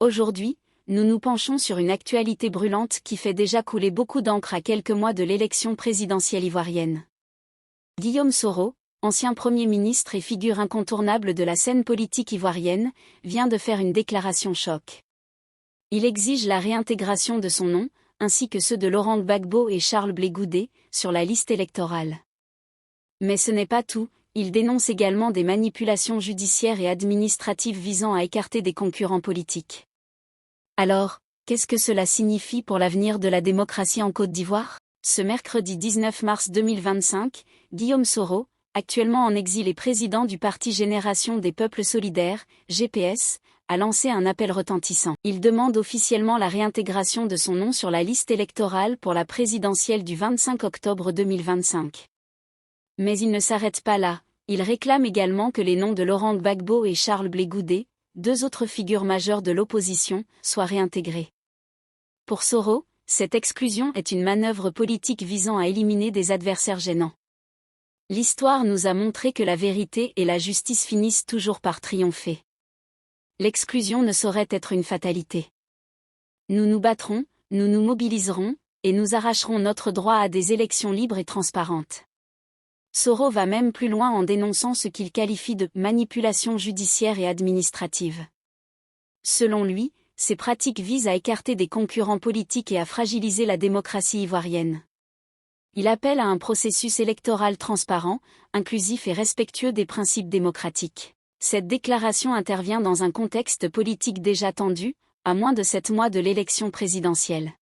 Aujourd'hui, nous nous penchons sur une actualité brûlante qui fait déjà couler beaucoup d'encre à quelques mois de l'élection présidentielle ivoirienne. Guillaume Soro, ancien Premier ministre et figure incontournable de la scène politique ivoirienne, vient de faire une déclaration choc. Il exige la réintégration de son nom, ainsi que ceux de Laurent Gbagbo et Charles Blé Goudé, sur la liste électorale. Mais ce n'est pas tout, il dénonce également des manipulations judiciaires et administratives visant à écarter des concurrents politiques. Alors, qu'est-ce que cela signifie pour l'avenir de la démocratie en Côte d'Ivoire ? Ce mercredi 19 mars 2025, Guillaume Soro, actuellement en exil et président du Parti Génération des Peuples Solidaires, GPS, a lancé un appel retentissant. Il demande officiellement la réintégration de son nom sur la liste électorale pour la présidentielle du 25 octobre 2025. Mais il ne s'arrête pas là, il réclame également que les noms de Laurent Gbagbo et Charles Blé Goudé, deux autres figures majeures de l'opposition, soient réintégrés. Pour Soro, cette exclusion est une manœuvre politique visant à éliminer des adversaires gênants. L'histoire nous a montré que la vérité et la justice finissent toujours par triompher. L'exclusion ne saurait être une fatalité. Nous nous battrons, nous nous mobiliserons, et nous arracherons notre droit à des élections libres et transparentes. Soro va même plus loin en dénonçant ce qu'il qualifie de « manipulation judiciaire et administrative ». Selon lui, ces pratiques visent à écarter des concurrents politiques et à fragiliser la démocratie ivoirienne. Il appelle à un processus électoral transparent, inclusif et respectueux des principes démocratiques. Cette déclaration intervient dans un contexte politique déjà tendu, à moins de 7 mois de l'élection présidentielle.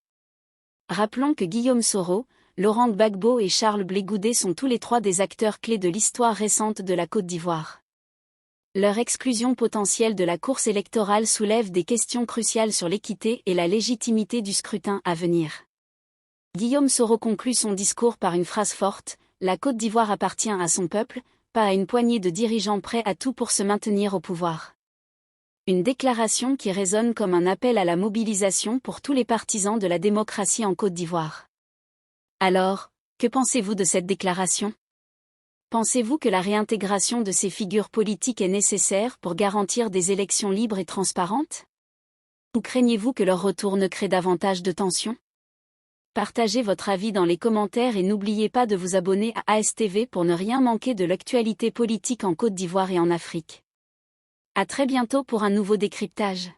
Rappelons que Guillaume Soro, Laurent Gbagbo et Charles Blé Goudé sont tous les trois des acteurs clés de l'histoire récente de la Côte d'Ivoire. Leur exclusion potentielle de la course électorale soulève des questions cruciales sur l'équité et la légitimité du scrutin à venir. Guillaume Soro conclut son discours par une phrase forte : « La Côte d'Ivoire appartient à son peuple, pas à une poignée de dirigeants prêts à tout pour se maintenir au pouvoir. » Une déclaration qui résonne comme un appel à la mobilisation pour tous les partisans de la démocratie en Côte d'Ivoire. Alors, que pensez-vous de cette déclaration ? Pensez-vous que la réintégration de ces figures politiques est nécessaire pour garantir des élections libres et transparentes ? Ou craignez-vous que leur retour ne crée davantage de tensions ? Partagez votre avis dans les commentaires et n'oubliez pas de vous abonner à ASTV pour ne rien manquer de l'actualité politique en Côte d'Ivoire et en Afrique. À très bientôt pour un nouveau décryptage.